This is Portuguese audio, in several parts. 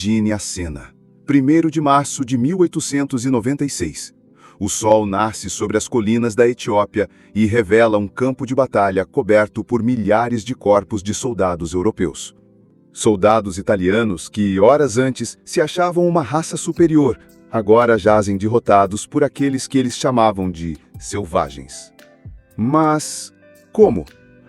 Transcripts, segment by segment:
Imagine a cena. 1º de março de 1896. O sol nasce sobre as colinas da Etiópia e revela um campo de batalha coberto por milhares de corpos de soldados europeus. Soldados italianos que, horas antes, se achavam uma raça superior, agora jazem derrotados por aqueles que eles chamavam de selvagens. Mas como?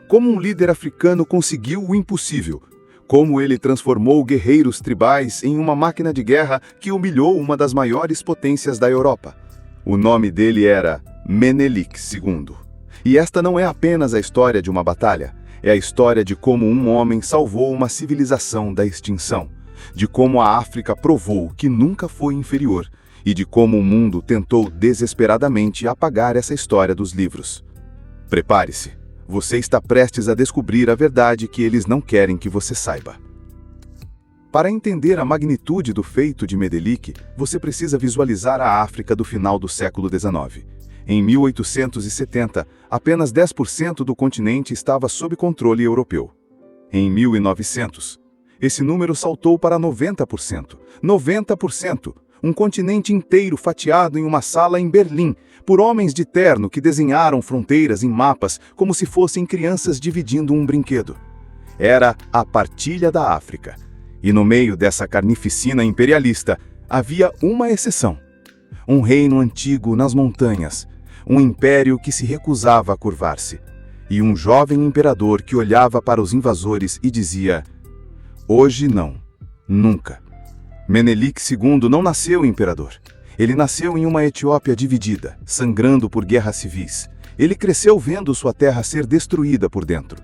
Como um líder africano conseguiu o impossível? Como ele transformou guerreiros tribais em uma máquina de guerra que humilhou uma das maiores potências da Europa? O nome dele era Menelik II. E esta não é apenas a história de uma batalha, é a história de como um homem salvou uma civilização da extinção, de como a África provou que nunca foi inferior e de como o mundo tentou desesperadamente apagar essa história dos livros. Prepare-se, você está prestes a descobrir a verdade que eles não querem que você saiba. Para entender a magnitude do feito de Menelik, você precisa visualizar a África do final do século XIX. Em 1870, apenas 10% do continente estava sob controle europeu. Em 1900, esse número saltou para 90%. 90%! Um continente inteiro fatiado em uma sala em Berlim, por homens de terno que desenharam fronteiras em mapas como se fossem crianças dividindo um brinquedo. Era a partilha da África. E no meio dessa carnificina imperialista, havia uma exceção. Um reino antigo nas montanhas, um império que se recusava a curvar-se, e um jovem imperador que olhava para os invasores e dizia: hoje não, nunca. Menelik II não nasceu imperador. Ele nasceu em uma Etiópia dividida, sangrando por guerras civis. Ele cresceu vendo sua terra ser destruída por dentro.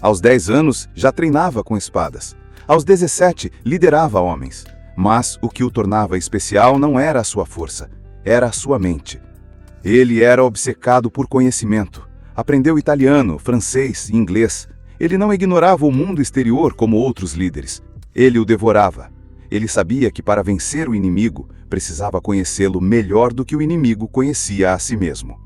Aos 10 anos, já treinava com espadas. Aos 17, liderava homens. Mas o que o tornava especial não era a sua força, era a sua mente. Ele era obcecado por conhecimento. Aprendeu italiano, francês e inglês. Ele não ignorava o mundo exterior como outros líderes. Ele o devorava. Ele sabia que para vencer o inimigo, precisava conhecê-lo melhor do que o inimigo conhecia a si mesmo.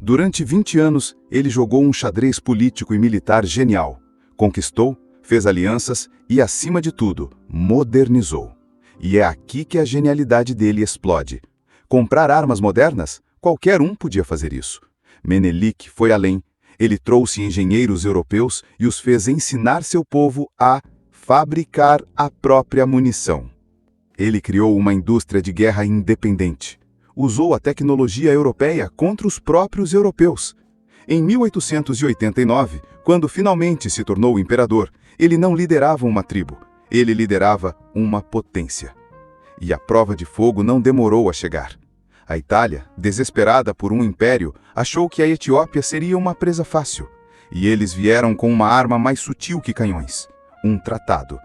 Durante 20 anos, ele jogou um xadrez político e militar genial. Conquistou, fez alianças e, acima de tudo, modernizou. E é aqui que a genialidade dele explode. Comprar armas modernas? Qualquer um podia fazer isso. Menelik foi além. Ele trouxe engenheiros europeus e os fez ensinar seu povo a fabricar a própria munição. Ele criou uma indústria de guerra independente. Usou a tecnologia europeia contra os próprios europeus. Em 1889, quando finalmente se tornou imperador, ele não liderava uma tribo, ele liderava uma potência. E a prova de fogo não demorou a chegar. A Itália, desesperada por um império, achou que a Etiópia seria uma presa fácil. E eles vieram com uma arma mais sutil que canhões. Um tratado.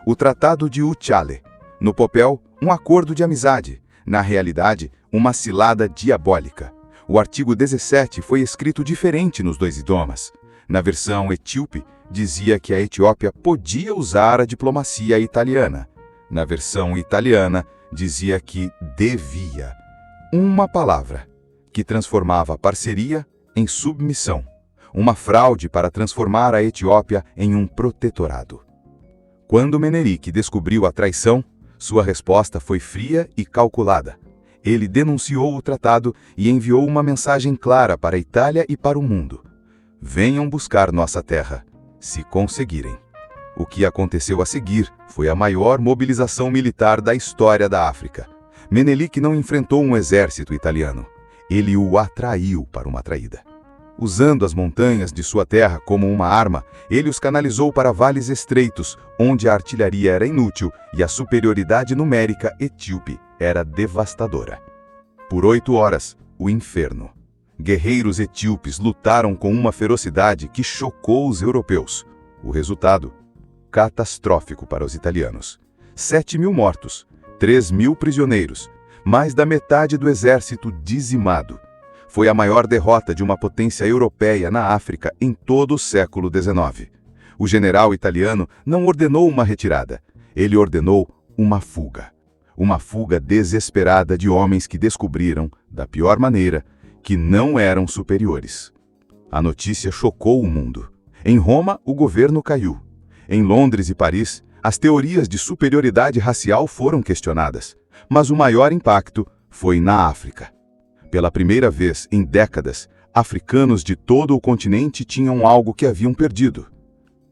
O Tratado de Uchale. No papel, um acordo de amizade. Na realidade, uma cilada diabólica. O artigo 17 foi escrito diferente nos dois idiomas. Na versão etíope, dizia que a Etiópia podia usar a diplomacia italiana. Na versão italiana, dizia que devia. Uma palavra, que transformava a parceria em submissão. Uma fraude para transformar a Etiópia em um protetorado. Quando Menelik descobriu a traição, sua resposta foi fria e calculada. Ele denunciou o tratado e enviou uma mensagem clara para a Itália e para o mundo. Venham buscar nossa terra, se conseguirem. O que aconteceu a seguir foi a maior mobilização militar da história da África. Menelik não enfrentou um exército italiano. Ele o atraiu para uma traída. Usando as montanhas de sua terra como uma arma, ele os canalizou para vales estreitos, onde a artilharia era inútil e a superioridade numérica etíope era devastadora. Por 8 horas, o inferno. Guerreiros etíopes lutaram com uma ferocidade que chocou os europeus. O resultado? Catastrófico para os italianos. 7.000 mortos, 3.000 prisioneiros, mais da metade do exército dizimado. Foi a maior derrota de uma potência europeia na África em todo o século XIX. O general italiano não ordenou uma retirada, ele ordenou uma fuga. Uma fuga desesperada de homens que descobriram, da pior maneira, que não eram superiores. A notícia chocou o mundo. Em Roma, o governo caiu. Em Londres e Paris, As teorias de superioridade racial foram questionadas, mas o maior impacto foi na África. Pela primeira vez em décadas, africanos de todo o continente tinham algo que haviam perdido: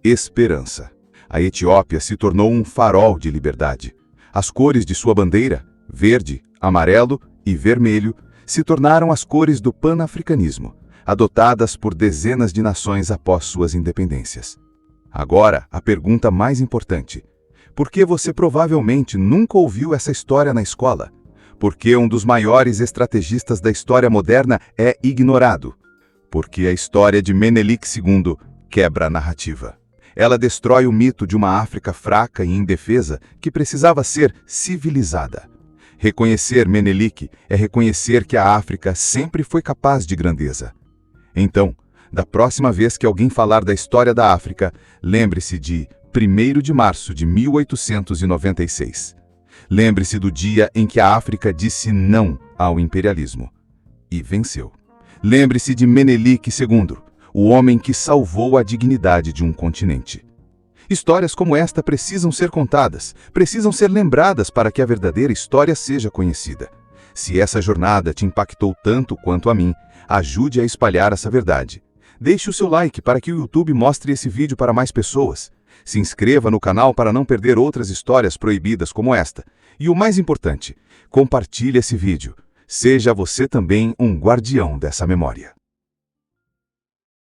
esperança. A Etiópia se tornou um farol de liberdade. As cores de sua bandeira, verde, amarelo e vermelho, se tornaram as cores do pan-africanismo, adotadas por dezenas de nações após suas independências. Agora, a pergunta mais importante: por que você provavelmente nunca ouviu essa história na escola? Por que um dos maiores estrategistas da história moderna é ignorado? Porque a história de Menelik II quebra a narrativa. Ela destrói o mito de uma África fraca e indefesa que precisava ser civilizada. Reconhecer Menelik é reconhecer que a África sempre foi capaz de grandeza. Então, da próxima vez que alguém falar da história da África, lembre-se de 1º de março de 1896. Lembre-se do dia em que a África disse não ao imperialismo e venceu. Lembre-se de Menelik II, o homem que salvou a dignidade de um continente. Histórias como esta precisam ser contadas, precisam ser lembradas para que a verdadeira história seja conhecida. Se essa jornada te impactou tanto quanto a mim, ajude a espalhar essa verdade. Deixe o seu like para que o YouTube mostre esse vídeo para mais pessoas. Se inscreva no canal para não perder outras histórias proibidas como esta. E o mais importante, compartilhe esse vídeo. Seja você também um guardião dessa memória.